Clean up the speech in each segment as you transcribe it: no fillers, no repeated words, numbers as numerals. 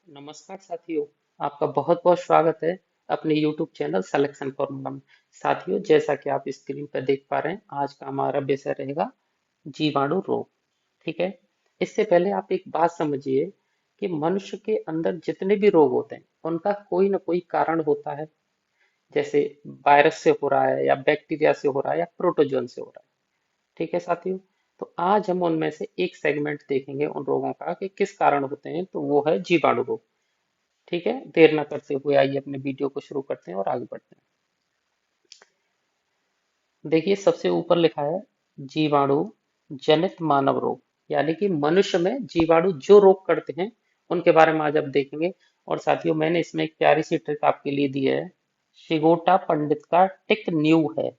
नमस्कार साथियों। आपका बहुत बहुत स्वागत है अपने YouTube चैनल सिलेक्शन फॉर्मूला में। साथियों, जैसा कि आप स्क्रीन पर देख पा रहे हैं, आज का हमारा विषय रहेगा जीवाणु रोग। ठीक है। इससे पहले आप एक बात समझिए कि मनुष्य के अंदर जितने भी रोग होते हैं उनका कोई ना कोई कारण होता है। जैसे वायरस से हो रहा है या बैक्टीरिया से हो रहा है या प्रोटोजोन से हो रहा है। ठीक है साथियों। तो आज हम उनमें से एक सेगमेंट देखेंगे उन रोगों का कि किस कारण होते हैं, तो वो है जीवाणु रोग। ठीक है, देर न करते हुए आइए अपने वीडियो को शुरू करते हैं और आगे बढ़ते हैं। देखिए, सबसे ऊपर लिखा है जीवाणु जनित मानव रोग, यानी कि मनुष्य में जीवाणु जो रोग करते हैं उनके बारे में आज आप देखेंगे। और साथियों, मैंने इसमें एक प्यारी सी ट्रिक आपके लिए दी है। शिगोटा पंडित का टिक न्यू है।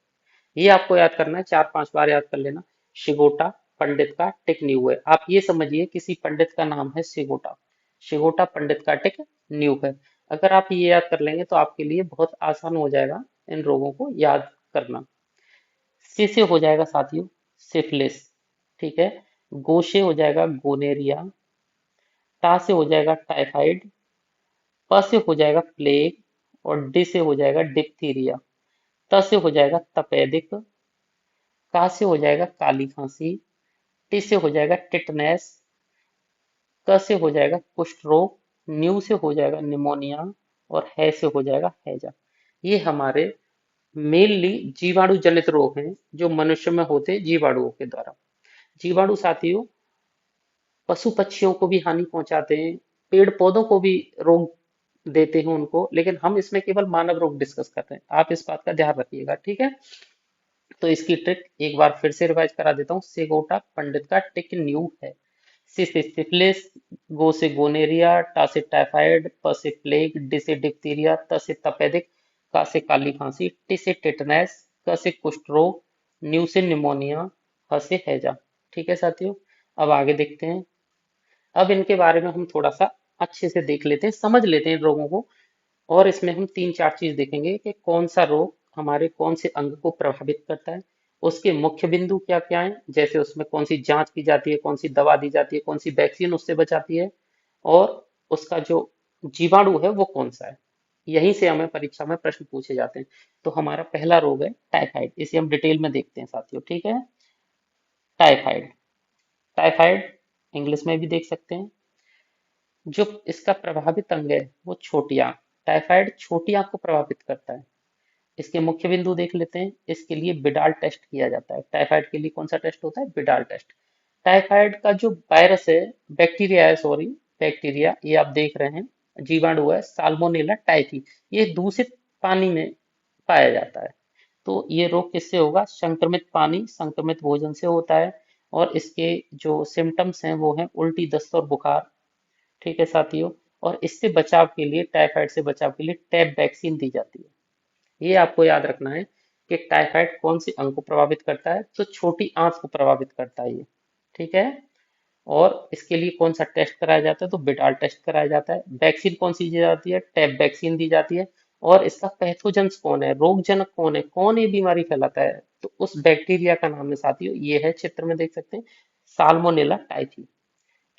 ये आपको याद करना है, 4-5 बार याद कर लेना। शिगोटा पंडित का टिक न्यू है। आप ये समझिए किसी पंडित का नाम है शिगोटा। शिगोटा पंडित का टिक न्यू है। अगर आप ये याद कर लेंगे तो आपके लिए बहुत आसान हो जाएगा इन रोगों को याद करना। से हो जाएगा साथियों सिफिलिस। ठीक है। गो से हो जाएगा गोनेरिया। टा से हो जाएगा टाइफाइड। प से हो जाएगा प्लेग। और डी से हो जाएगा डिप्थीरिया। त से हो जाएगा तपेदिक। का से हो जाएगा काली खांसी। टी से हो जाएगा टिटनेस। क से हो जाएगा कुष्ठ रोग। न्यू से हो जाएगा निमोनिया। और है से हो जाएगा हैजा। ये हमारे मेनली जीवाणु जनित रोग हैं जो मनुष्य में होते हैं जीवाणुओं के द्वारा। जीवाणु साथियों पशु पक्षियों को भी हानि पहुंचाते हैं, पेड़ पौधों को भी रोग देते हैं उनको, लेकिन हम इसमें केवल मानव रोग डिस्कस कर रहे हैं। आप इस बात का ध्यान रखिएगा, ठीक है। तो इसकी ट्रिक एक बार फिर से रिवाइज करा देता हूँ। सेगोटा पंडित का टिक न्यू है। सी से सिफिलिस। गो से गोनेरिया। टा से टाइफाइड। प से प्लेग। डी से डिप्थीरिया। त से तपेदिक। का से काली खांसी। टी से टिटनेस। क से कुष्ठ रोग। न्यू से निमोनिया। ह से हैजा। ठीक है साथियों। अब आगे देखते हैं। अब इनके बारे में हम थोड़ा सा अच्छे से देख लेते हैं, समझ लेते हैं इन रोगों को। और इसमें हम 3-4 चीज देखेंगे कि कौन सा रोग हमारे कौन से अंग को प्रभावित करता है, उसके मुख्य बिंदु क्या क्या है, जैसे उसमें कौन सी जांच की जाती है, कौन सी दवा दी जाती है, कौन सी वैक्सीन उससे बचाती है, और उसका जो जीवाणु है वो कौन सा है। यहीं से हमें परीक्षा में प्रश्न पूछे जाते हैं। तो हमारा पहला रोग है टाइफाइड। इसे हम डिटेल में देखते हैं साथियों, ठीक है। टाइफाइड। टाइफाइड इंग्लिश में भी देख सकते हैं। जो इसका प्रभावित अंग है वो छोटी आंत। टाइफाइड छोटी आंत को प्रभावित करता है। इसके मुख्य बिंदु देख लेते हैं। इसके लिए बिडाल टेस्ट किया जाता है। टाइफाइड के लिए कौन सा टेस्ट होता है? बिडाल टेस्ट। टाइफाइड का जो वायरस है, बैक्टीरिया है, सॉरी, बैक्टीरिया, ये आप देख रहे हैं, जीवाणु है साल्मोनेला टाइफी। ये दूषित पानी में पाया जाता है। तो ये रोग किससे होगा? संक्रमित पानी, संक्रमित भोजन से होता है। और इसके जो सिम्टम्स हैं वो हैं उल्टी, दस्त और बुखार। ठीक है साथियों। और इससे बचाव के लिए, टाइफाइड से बचाव के लिए टैब वैक्सीन दी जाती है। ये आपको याद रखना है कि टाइफाइड कौन सी अंग को प्रभावित करता है, तो छोटी आंत को प्रभावित करता है ये। ठीक है। और इसके लिए कौन सा टेस्ट कराया जाता है? तो बिटाल टेस्ट कराया जाता है। वैक्सीन कौन सी दी जाती है? टैब वैक्सीन दी जाती है। और इसका पैथोजेंस कौन है, रोगजनक कौन है, कौन ये बीमारी फैलाता है, तो उस बैक्टीरिया का नाम है साथियों, ये है, चित्र में देख सकते हैं, साल्मोनेला टाइफी।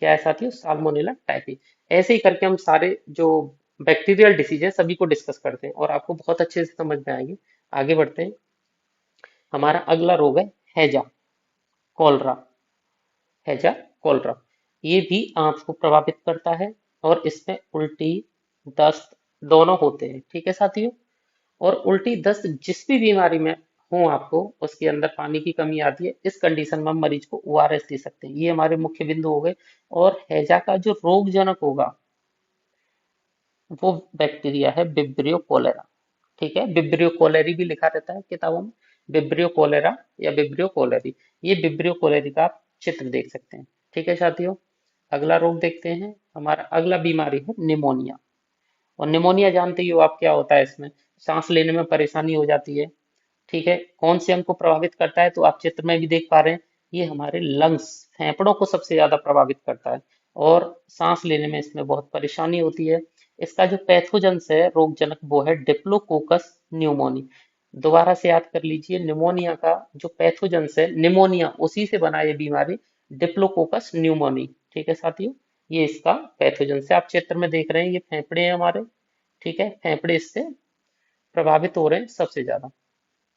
क्या है साथियों? Salmonella typhi. ऐसे ही करके हम सारे जो बैक्टीरियल डिसीज है सभी को डिस्कस करते हैं और आपको बहुत अच्छे से समझ में आएंगे। आगे बढ़ते हैं। हमारा अगला रोग है हैजा, कॉलरा। हैजा, कॉलरा, ये भी आंत को प्रभावित करता है। और इसमें उल्टी, दस्त दोनों होते हैं। ठीक है साथियों। और उल्टी दस्त जिस भी बीमारी में हो आपको, उसके अंदर पानी की कमी आती है, इस कंडीशन में हम मरीज को ओआरएस दे सकते हैं। ये हमारे मुख्य बिंदु हो गए। और हैजा का जो रोगजनक होगा वो बैक्टीरिया है विब्रियो कोलेरा। ठीक है, विब्रियो कोलेरी भी लिखा रहता है किताबों में। विब्रियो कोलेरा या विब्रियो कोलेरी, ये विब्रियो कोलेरी का आप चित्र देख सकते हैं। ठीक है साथियों। अगला रोग देखते हैं। हमारा अगला बीमारी है निमोनिया। और निमोनिया जानते ही हो आप क्या होता है। इसमें सांस लेने में परेशानी हो जाती है। ठीक है। कौन से अंग को प्रभावित करता है? तो आप चित्र में भी देख पा रहे हैं, ये हमारे लंग्स, फेफड़ों को सबसे ज्यादा प्रभावित करता है। और सांस लेने में इसमें बहुत परेशानी होती है। इसका जो पैथोजेंस है रोगजनक, वो है डिप्लोकोकस न्यूमोनी। दोबारा से याद कर लीजिए, निमोनिया का जो पैथोजेंस है, निमोनिया उसी से बना ये बीमारी, डिप्लोकोकस न्यूमोनी। ठीक है साथियों। ये इसका पैथोजन से आप चित्र में देख रहे हैं, ये फेफड़े हैं हमारे। ठीक है, फेफड़े इससे प्रभावित हो रहे हैं सबसे ज्यादा।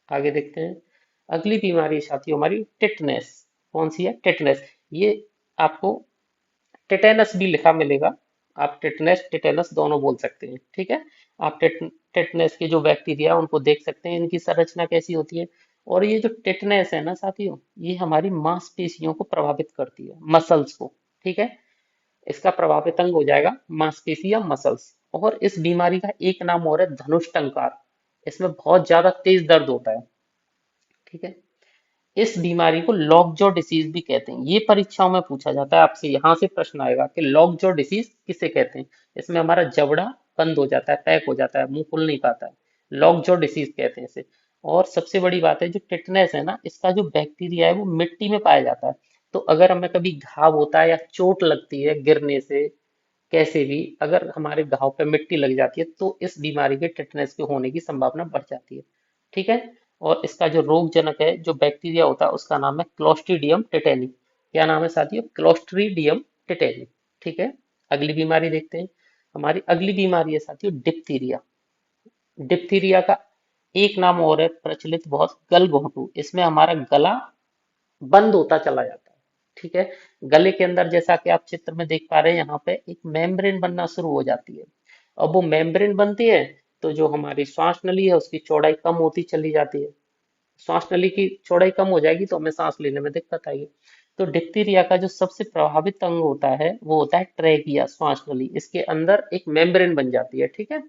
आगे देखते हैं। अगली बीमारी साथियों हमारी टिटनेस। कौन सी है? टिटनेस। ये आपको टिटेनस भी लिखा मिलेगा। आप टिटनेस टिटेनस दोनों बोल सकते हैं। ठीक है, आप टिटनेस के जो बैक्टीरिया है उनको देख सकते हैं, इनकी संरचना कैसी होती है। और ये जो टिटनेस है ना साथियों, ये हमारी मांसपेशियों को प्रभावित करती है, मसल्स को। ठीक है, इसका प्रभावित अंग हो जाएगा मांसपेशी या मसल्स। और इस बीमारी का एक नाम और है धनुष टंकार। इसमें बहुत ज्यादा तेज दर्द होता है। ठीक है, इस बीमारी को लॉकजॉ डिसीज भी कहते हैं। ये परीक्षाओं में पूछा जाता है आपसे, यहाँ से प्रश्न आएगा कि लॉकजॉ डिसीज किसे कहते हैं। इसमें हमारा जबड़ा बंद हो जाता है, पैक हो जाता है, मुंह खुल नहीं पाता है, लॉकजॉ डिसीज कहते हैं इसे। और सबसे बड़ी बात है, जो टिटनेस है ना, इसका जो बैक्टीरिया है वो मिट्टी में पाया जाता है। तो अगर हमें कभी घाव होता है या चोट लगती है गिरने से, कैसे भी अगर हमारे घाव पे मिट्टी लग जाती है, तो इस बीमारी के टिटनेस के होने की संभावना बढ़ जाती है। ठीक है, और इसका जो रोग जनक है, जो बैक्टीरिया होता है, उसका नाम है क्लोस्ट्रीडियम टिटेनी। क्या नाम है साथियों? Clostridium tetani. ठीक है, अगली बीमारी देखते हैं। हमारी अगली बीमारी है साथियों डिप्थीरिया। डिप्थीरिया का एक नाम और है प्रचलित बहुत, गलघोंटू। इसमें हमारा गला बंद होता चला जाता है। ठीक है, गले के अंदर जैसा कि आप चित्र में देख पा रहे हैं, यहाँ पे एक मेम्ब्रेन बनना शुरू हो जाती है। अब वो मेम्ब्रेन बनती है, तो जो हमारी श्वास नली है उसकी चौड़ाई कम होती चली जाती है। श्वास नली की चौड़ाई कम हो जाएगी तो हमें सांस लेने में दिक्कत आएगी। तो डिप्थीरिया का जो सबसे प्रभावित अंग होता है वो होता है ट्रेकिया, श्वास नली। इसके अंदर एक मेम्ब्रेन बन जाती है। ठीक है,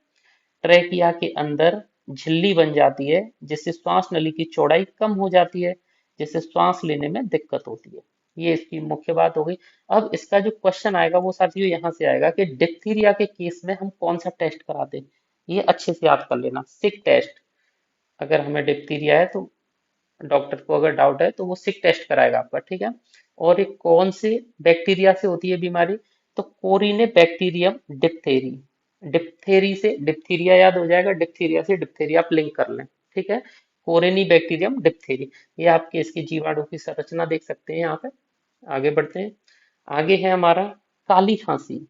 ट्रेकिया के अंदर झिल्ली बन जाती है, जिससे श्वास नली की चौड़ाई कम हो जाती है, जिससे श्वास लेने में दिक्कत होती है। ये इसकी मुख्य बात हो गई। अब इसका जो क्वेश्चन आएगा वो साथियों यहाँ से आएगा कि डिप्थीरिया के केस में हम कौन सा टेस्ट कराते हैं। ये अच्छे से याद कर लेना, सिक टेस्ट। अगर हमें डिप्थीरिया है तो डॉक्टर को अगर डाउट है तो वो सिक टेस्ट कराएगा आपका। ठीक है, और ये कौन से बैक्टीरिया से होती है बीमारी? तो कोरिने बैक्टीरियम डिप्थेरी। डिप्थेरी से डिप्थीरिया याद हो जाएगा, डिप्थीरिया से डिप्थेरिया आप लिंक कर लें। ठीक है, कोरिनी बैक्टीरियम डिप्थेरी। ये आपके इसकी जीवाणु की संरचना देख सकते हैं यहाँ पे। आगे बढ़ते हैं। आगे है हमारा काली खांसी।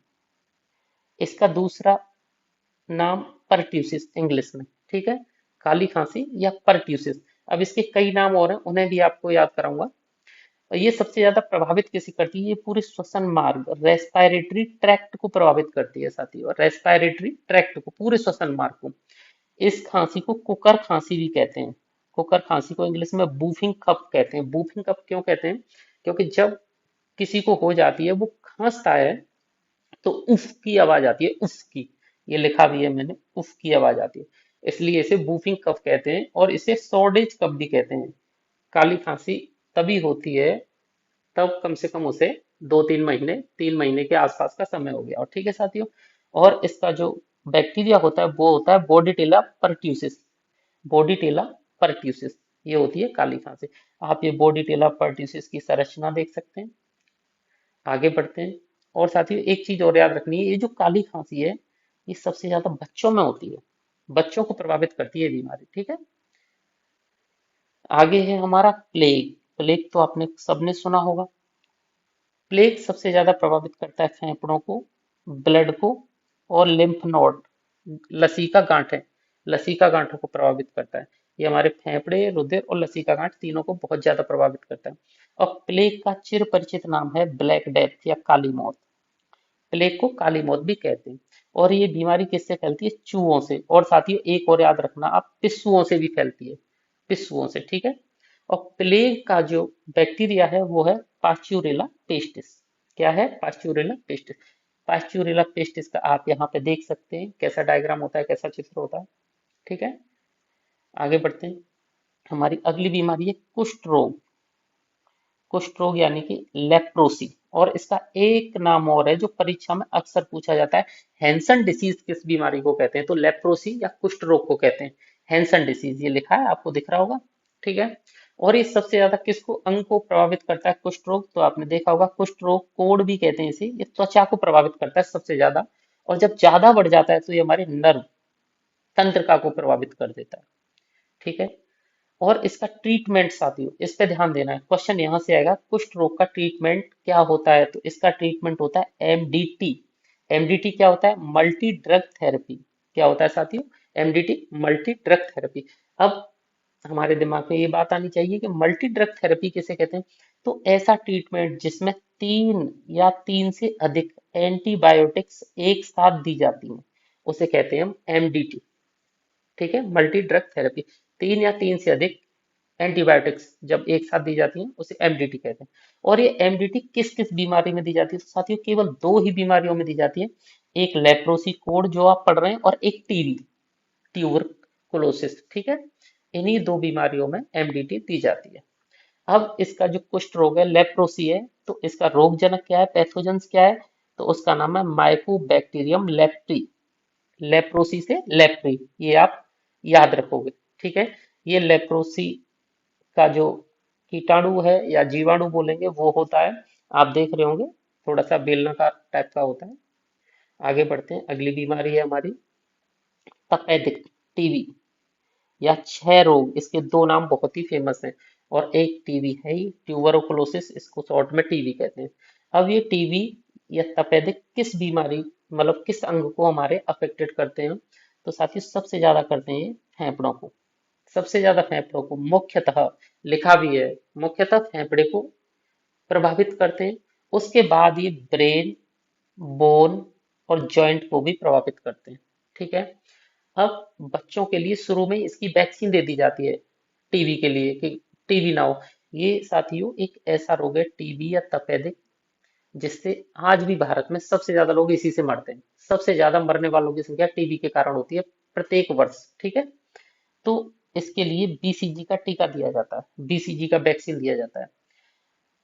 इसका दूसरा नाम परट्यूसिस इंग्लिश में। ठीक है, काली खांसी या परट्यूसिस। अब इसके कई नाम और हैं, उन्हें भी आपको याद कराऊंगा। और ये सबसे ज्यादा प्रभावित किसी करती है? ये पूरे श्वसन मार्ग, रेस्पिरेटरी ट्रैक्ट को प्रभावित करती है साथियों, रेस्पिरेटरी ट्रैक्ट को, पूरे श्वसन मार्ग को। इस खांसी को कुकर खांसी भी कहते हैं। कुकर खांसी को इंग्लिश में बूफिंग कफ कहते हैं। बूफिंग कफ क्यों कहते हैं? क्योंकि जब किसी को हो जाती है, वो खांसता है, तो उफ की आवाज आती है, उफ की। ये लिखा भी है मैंने, उफ की आवाज आती है, इसलिए इसे बूफिंग कफ कहते हैं। और इसे सॉर्डेज कफ भी कहते हैं। काली खांसी तभी होती है तब कम से कम उसे 2-3 महीने, 3 महीने के आसपास का समय हो गया। और ठीक है साथियों, और इसका जो बैक्टीरिया होता है वो होता है बॉडीटेला परट्यूसिस। बॉडीटेला परट्यूसिस, ये होती है काली खांसी। आप ये बॉडीटेला परट्यूसिस की संरचना देख सकते हैं। आगे बढ़ते हैं। और साथियों एक चीज और याद रखनी है, ये जो काली खांसी है, ये सबसे ज्यादा बच्चों में होती है। बच्चों को प्रभावित करती है ये बीमारी। ठीक है, आगे है हमारा प्लेग। प्लेग तो आपने सबने सुना होगा। प्लेग सबसे ज्यादा प्रभावित करता है फेफड़ों को, ब्लड को, और लिम्फ नोड, लसीका गांठें, लसीका गांठों को प्रभावित करता है। ये हमारे फेफड़े, रुधिर और लसीका गांठ तीनों को बहुत ज्यादा प्रभावित करता है। और प्लेग का चिर परिचित नाम है ब्लैक डेथ या काली मौत। प्लेग को काली मौत भी कहते हैं। और ये बीमारी किससे फैलती है? चूहों से। और साथियों एक और याद रखना आप, पिस्सुओं से भी फैलती है, पिस्सुओं से। ठीक है, और प्लेग का जो बैक्टीरिया है वो है पास्चुरेला पेस्टिस। क्या है? Pasteurella pestis. पास्चुरेला पेस्टिस का आप यहाँ पे देख सकते हैं कैसा डायग्राम होता है, कैसा चित्र होता है। ठीक है, आगे बढ़ते हैं। हमारी अगली बीमारी है कुष्ठ रोग। कुष्ठ रोग यानी कि लेप्रोसी। और इसका एक नाम और है जो परीक्षा में अक्सर पूछा जाता है। हैंसन डिसीज किस बीमारी को कहते हैं? तो लेप्रोसी या कुष्ठ रोग को कहते हैं। हैंसन डिसीज, ये लिखा है आपको दिख रहा होगा। ठीक है, और ये सबसे ज्यादा किसको, अंग को प्रभावित करता है कुष्ठ रोग? तो आपने देखा होगा कुष्ठ रोग कोढ़ भी कहते हैं इसे। ये त्वचा को प्रभावित करता है सबसे ज्यादा। और जब ज्यादा बढ़ जाता है तो ये हमारे नर्व तंत्रिका को प्रभावित कर देता है। ठीक है, और इसका ट्रीटमेंट साथियों, इस पे ध्यान देना है, क्वेश्चन यहाँ से आएगा, कुष्ठ रोग का ट्रीटमेंट क्या होता है, तो इसका ट्रीटमेंट होता है एमडीटी। एमडीटी क्या होता है? Multi drug therapy. क्या होता है साथियों? MDT, multi drug therapy. अब हमारे दिमाग में ये बात आनी चाहिए कि मल्टी ड्रग थेरेपी किसे कहते हैं? तो ऐसा ट्रीटमेंट जिसमें 3 या 3 से अधिक एंटीबायोटिक्स एक साथ दी जाती हैं, उसे कहते हैं हम एमडीटी। ठीक है, मल्टी ड्रग थेरेपी, 3 या 3 से अधिक एंटीबायोटिक्स जब एक साथ दी जाती हैं उसे एमडीटी कहते हैं। और ये एमडीटी किस किस बीमारी में दी जाती है? तो साथियों केवल दो ही बीमारियों में दी जाती है, एक लेप्रोसी कोड जो आप पढ़ रहे हैं और एक टीबी, ट्यूबरकुलोसिस। ठीक है, इन्हीं दो बीमारियों में एमडीटी दी जाती है। अब इसका जो कुष्ठ रोग है, लेप्रोसी है, तो इसका रोग जनक क्या है, पैथोजेंस क्या है? तो उसका नाम है माइकोबैक्टीरियम लेप्टी। लेप्रोसी से लेप्री, ये आप याद रखोगे। ठीक है, ये लेप्रोसी का जो कीटाणु है या जीवाणु बोलेंगे वो होता है, आप देख रहे होंगे, थोड़ा सा बेलनाकार टाइप का होता है। आगे बढ़ते हैं, अगली बीमारी है हमारी तपेदिक, टीबी या क्षय रोग। इसके दो नाम बहुत ही फेमस हैं, और एक टीबी है ही, ट्यूबरकुलोसिस, इसको शॉर्ट में टीबी कहते हैं। अब ये टीबी या तपेदिक किस बीमारी, मतलब किस अंग को हमारे अफेक्टेड करते हैं? तो साथियों सबसे ज्यादा करते हैं ये फेफड़ों को, सबसे ज्यादा फेफड़ों को, मुख्यतः लिखा भी है, मुख्यतः फेफड़े को प्रभावित करते हैं। उसके बाद ये ब्रेन, बोन और जॉइंट को भी प्रभावित करते हैं। ठीक है, अब बच्चों के लिए शुरू में इसकी वैक्सीन दे दी जाती है टीबी के लिए, कि टीबी ना हो। ये साथियों एक ऐसा रोग है टीबी या तपेदिक, जिससे आज भी भारत में सबसे ज्यादा लोग इसी से मरते हैं। सबसे ज्यादा मरने वालों की संख्या टीबी के कारण होती है प्रत्येक वर्ष। ठीक है, तो इसके लिए बीसीजी का टीका दिया जाता है, बीसीजी का वैक्सीन दिया जाता है,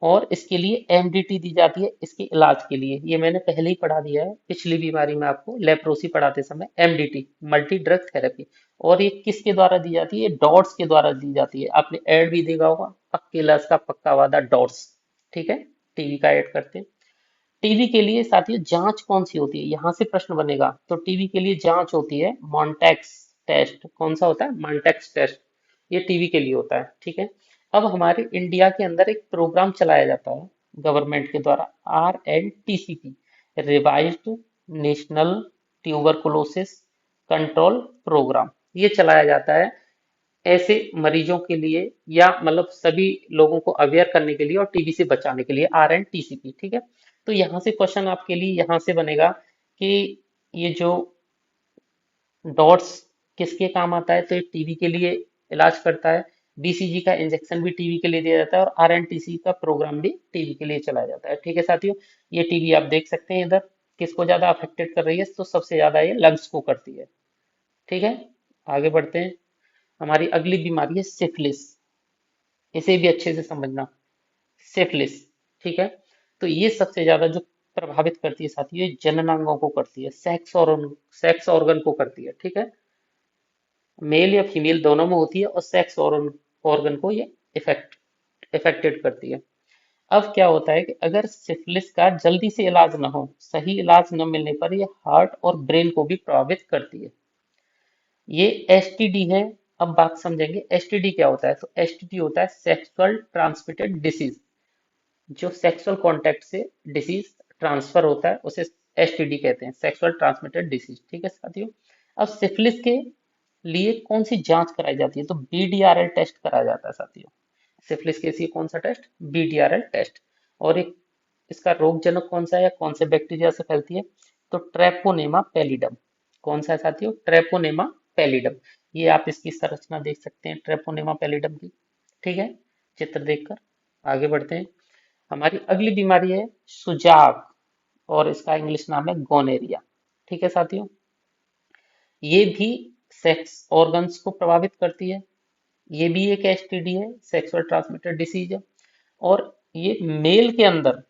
और इसके लिए एमडीटी दी जाती है इसके इलाज के लिए। ये मैंने पहले ही पढ़ा दिया है पिछली बीमारी में आपको, लेप्रोसी पढ़ाते समय, एमडीटी मल्टी ड्रग थेरेपी। और ये किसके द्वारा दी जाती है? डॉट्स के द्वारा दी जाती है। आपने ऐड भी देखा होगा, पक्के इलाज का पक्का वादा, डॉट्स। ठीक है, टीवी का ऐड करते हैं। टीबी के लिए साथियों जांच कौन सी होती है, यहां से प्रश्न बनेगा। तो टीबी के लिए जांच होती है मॉन्टेक्स टेस्ट। कौन सा होता है? मॉन्टेक्स टेस्ट, ये टीबी के लिए होता है। ठीक है, अब हमारे इंडिया के अंदर एक प्रोग्राम चलाया जाता है गवर्नमेंट के द्वारा, RNTCP, revised national tuberculosis control programme. ये चलाया जाता है ऐसे मरीजों के लिए, या मतलब सभी लोगों को अवेयर करने के लिए और टीबी से बचाने के लिए, RNTCP। ठीक है, तो यहाँ से क्वेश्चन आपके लिए यहाँ से बनेगा कि ये जो डॉट्स किसके काम आता है? तो ये टीबी के लिए इलाज करता है, बीसीजी का इंजेक्शन भी टीबी के लिए दिया जाता है, और RNTC का प्रोग्राम भी टीबी के लिए चलाया जाता है। ठीक है साथियों, ये टीबी आप देख सकते हैं इधर किसको ज्यादा अफेक्टेड कर रही है, तो सबसे ज्यादा ये लंग्स को करती है। ठीक है, आगे बढ़ते हैं, हमारी अगली बीमारी है सिफिलिस। इसे भी अच्छे से समझना, सिफिलिस। ठीक है, तो ये सबसे ज्यादा जो प्रभावित करती है साथियों, ये जननांगों को करती है, सेक्स ऑर्गन को करती है। ठीक है, मेल या फीमेल दोनों में होती है, और सेक्स ऑर्गन ऑर्गन को ये इफेक्टेड करती है। अब क्या होता है कि अगर सिफिलिस का जल्दी से इलाज ना हो, सही इलाज न मिलने पर ये हार्ट और ब्रेन को भी प्रभावित करती है। ये एसटीडी है। अब बात समझेंगे एसटीडी क्या होता है। तो एसटीडी होता है सेक्सुअल ट्रांसमिटेड डिसीज, जो सेक्सुअल कांटेक्ट से डिसीज ट्रांसफर होता है उसे एसटीडी कहते हैं, सेक्सुअल ट्रांसमिटेड डिसीज। ठीक है साथियों, अब सिफिलिस के लिए कौन सी जांच कराई जाती है? तो बीडीआरएल टेस्ट कराया जाता है साथियों। सिफिलिस के लिए कौन सा टेस्ट? बीडीआरएल टेस्ट। और एक इसका रोगजनक कौन सा है या कौन से बैक्टीरिया से फैलती है? तो ट्रेपोनेमा पैलिडम। कौन सा है साथियों? Treponema pallidum. ये आप इसकी संरचना देख सकते हैं ट्रेपोनेमा पैलिडम की। ठीक है, चित्र देखकर आगे बढ़ते हैं, हमारी अगली बीमारी है सुजाग, और इसका इंग्लिश नाम है गोनेरिया। ठीक है साथियों, ये भी सेक्स ऑर्गन्स को प्रभावित करती है, ये भी एक एसटीडी है, सेक्सुअल ट्रांसमिटेड डिसीज है। और ये मेल के अंदर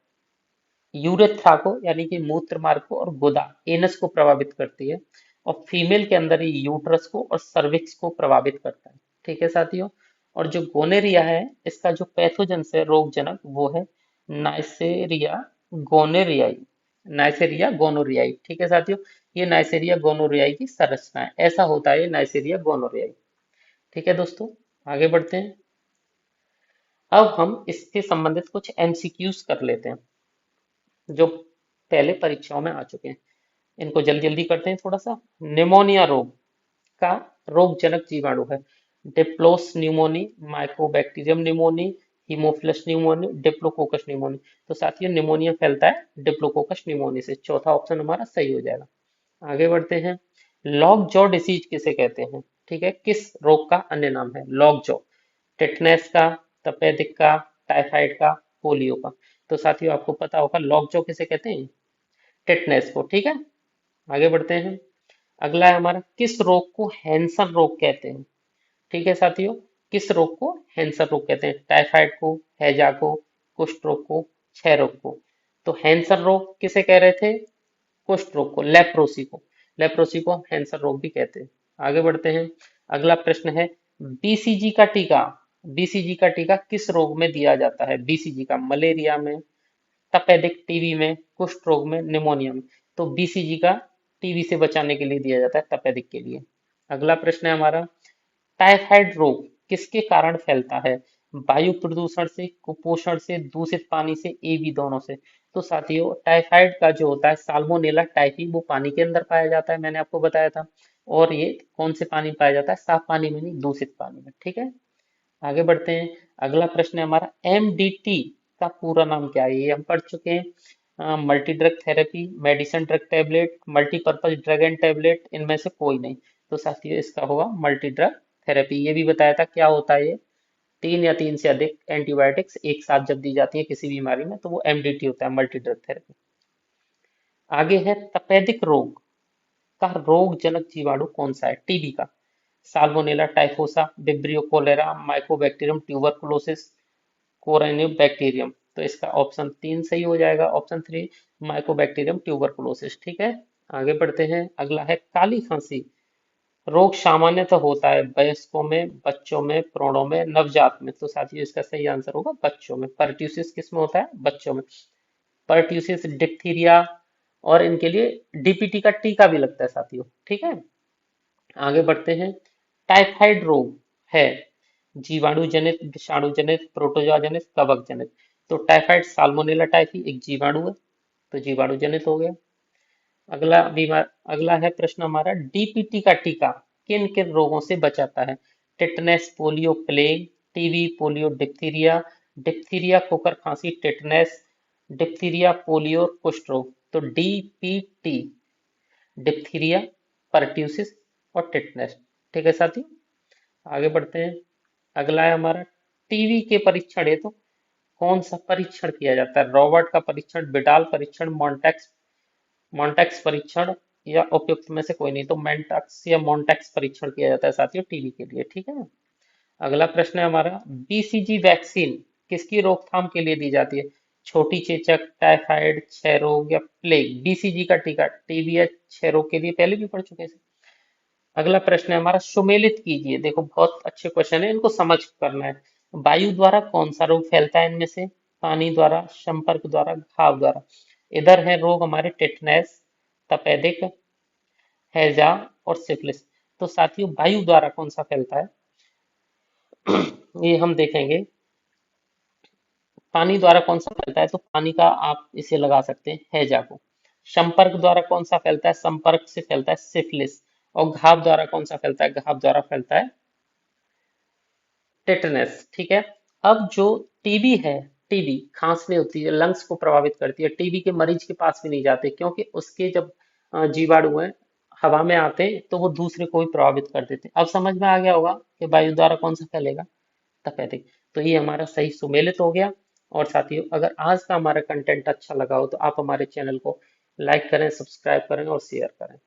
यूरेथ्रा को, यानी कि मूत्र मार्ग को, और गुदा, एनस को प्रभावित करती है। और फीमेल के अंदर ये यूट्रस को और सर्विक्स को प्रभावित करता है। ठीक है साथियों, और जो गोनेरिया है, इसका जो पैथोजन है रोगजनक, वो है नाइसेरिया गोनेरियाई, नाइसेरिया गोनोरियाई। ठीक है साथियों, ये नाइसेरिया गोनोरियाई की संरचना है, ऐसा होता है ये नाइसेरिया गोनोरियाई। ठीक है दोस्तों, आगे बढ़ते हैं। अब हम इसके संबंधित कुछ एमसीक्यूज कर लेते हैं जो पहले परीक्षाओं में आ चुके हैं। इनको जल्दी जल्दी करते हैं थोड़ा सा। निमोनिया रोग का रोग जनक जीवाणु है डिप्लोस pneumoniae, Mycobacterium pneumoniae, Haemophilus pneumoniae, Diplococcus pneumoniae. तो साथियों निमोनिया फैलता है डिप्लोकोकस न्यूमोनी से। चौथा ऑप्शन हमारा सही हो जाएगा। आगे बढ़ते हैं। लॉक जॉ डिसीज किसे कहते हैं? ठीक है, किस रोग का अन्य नाम है लॉक जॉ? टेटनेस का, तपेदिक का, टाइफाइड का, पोलियो का। तो साथियों आपको पता होगा लॉक जॉ किसे कहते हैं? टेटनेस को। ठीक है, आगे बढ़ते हैं। अगला है हमारा, किस रोग को हैंसन रोग कहते हैं? ठीक है साथियों, किस रोग को हैंसन रोग कहते हैं? टाइफाइड को, हैजा को, कुष्ठ रोग को, क्षय रोग को। तो हैंसन रोग किसे कह रहे थे? कुष्ठ रोग को, लेप्रोसी को। लेप्रोसी को हम हैंसन रोग भी कहते हैं। आगे बढ़ते हैं। अगला प्रश्न है, बीसीजी का टीका, बीसीजी का टीका किस रोग में दिया जाता है? बीसीजी का मलेरिया में, तपेदिक टीबी में, कुष्ठ रोग में, निमोनिया में। तो बीसीजी का टीबी से बचाने के लिए दिया जाता है, तपेदिक के लिए। अगला प्रश्न है हमारा, टाइफाइड रोग किसके कारण फैलता है? वायु प्रदूषण से, कुपोषण से, दूषित पानी से, ए बी दोनों से। तो साथियों टाइफाइड का जो होता है साल्मोनेला टाइफी, वो पानी के अंदर पाया जाता है, मैंने आपको बताया था। और ये कौन से पानी में पाया जाता है? साफ पानी में नहीं, दूषित पानी में। ठीक है, आगे बढ़ते हैं। अगला प्रश्न है हमारा, एमडीटी का पूरा नाम क्या है? ये हम पढ़ चुके हैं। Multi drug therapy, medicine drug tablet, multipurpose drug and tablet, इनमें से कोई नहीं। तो साथियों इसका होगा मल्टी ड्रग थेरेपी। ये भी बताया था क्या होता है ये, तीन या तीन से अधिक एंटीबायोटिक्स एक साथ जब दी जाती है किसी बीमारी में तो वो एमडीटी होता है, मल्टी ड्रग थेरेपी। आगे है, तपेदिक रोग का रोग जनक जीवाणु कौन सा है? टीबी का। Salmonella typhosa, Vibrio cholerae, Mycobacterium tuberculosis, Corynebacterium. तो इसका ऑप्शन 3 सही हो जाएगा, ऑप्शन 3 माइकोबैक्टीरियम ट्यूबरकुलोसिस। ठीक है, आगे बढ़ते हैं। अगला है, काली खांसी रोग सामान्यतः होता है वयस्कों में, बच्चों में, प्रौढ़ों में, नवजात में। तो साथियों इसका सही आंसर होगा बच्चों में। परट्यूसिस किस में होता है? बच्चों में। परट्यूसिस, डिप्थीरिया, और इनके लिए डीपीटी का टीका भी लगता है साथियों। ठीक है, आगे बढ़ते हैं। टाइफाइड रोग है जीवाणु जनित, विषाणु जनित, प्रोटोजोआ जनित, कवक जनित। तो टाइफाइड साल्मोनेला टाइफी एक जीवाणु है, तो जीवाणु जनित हो गया। अगला है प्रश्न हमारा, डीपीटी का टीका किन किन रोगों से बचाता है? Tetanus, polio, plague, TB, polio, diphtheria, diphtheria, Khokhar खांसी, टिटनेस, डिप्थीरिया, पोलियो और कुष्ठ रोग। तो डीपीटी डिप्थीरिया, परट्यूसिस और टिटनेस। ठीक है साथी, आगे बढ़ते हैं। अगला है हमारा, टीबी के परीक्षण है तो कौन सा परीक्षण किया जाता है? रॉबर्ट का परीक्षण, बिडाल परीक्षण, मॉन्टेक्स मॉन्टेक्स परीक्षण, या उपयुक्त में से कोई नहीं। तो मेंटेक्स या मॉन्टेक्स परीक्षण किया जाता है साथियों टीबी के लिए। ठीक है, अगला प्रश्न है हमारा, बीसीजी वैक्सीन किसकी रोकथाम के लिए दी जाती है? छोटी चेचक, टाइफाइड, क्षय रोग या प्लेग। बीसीजी का टीका टीबी या क्षय रोग के लिए पहले भी पढ़ चुके हैं। अगला प्रश्न है हमारा, सुमेलित कीजिए। देखो बहुत अच्छे क्वेश्चन है, इनको समझ करना है। वायु द्वारा कौन सा रोग फैलता है इनमें से? पानी द्वारा, संपर्क द्वारा, घाव द्वारा। इधर है रोग हमारे, टिटनेस, तपेदिक, हैजा और सिफिलिस। तो साथियों वायु द्वारा कौन सा फैलता है? ये हम देखेंगे। पानी द्वारा कौन सा फैलता है? तो पानी का आप इसे लगा सकते हैं हैजा को। संपर्क द्वारा कौन सा फैलता है? संपर्क से फैलता है सिफिलिस। और घाव द्वारा कौन सा फैलता है? घाव द्वारा फैलता है टेटनस। ठीक है, अब जो टीबी है, टीबी खांसनी होती है, लंग्स को प्रभावित करती है। टीबी के मरीज के पास भी नहीं जाते क्योंकि उसके जब जीवाणु हैं हवा में आते हैं तो वो दूसरे को भी प्रभावित कर देते हैं। अब समझ में आ गया होगा कि वायु द्वारा कौन सा फैलेगा? तपेदिक। तो ये हमारा सही सुमेलित हो गया। और साथियों अगर आज का हमारा कंटेंट अच्छा लगा हो तो आप हमारे चैनल को लाइक करें, सब्सक्राइब करें और शेयर करें।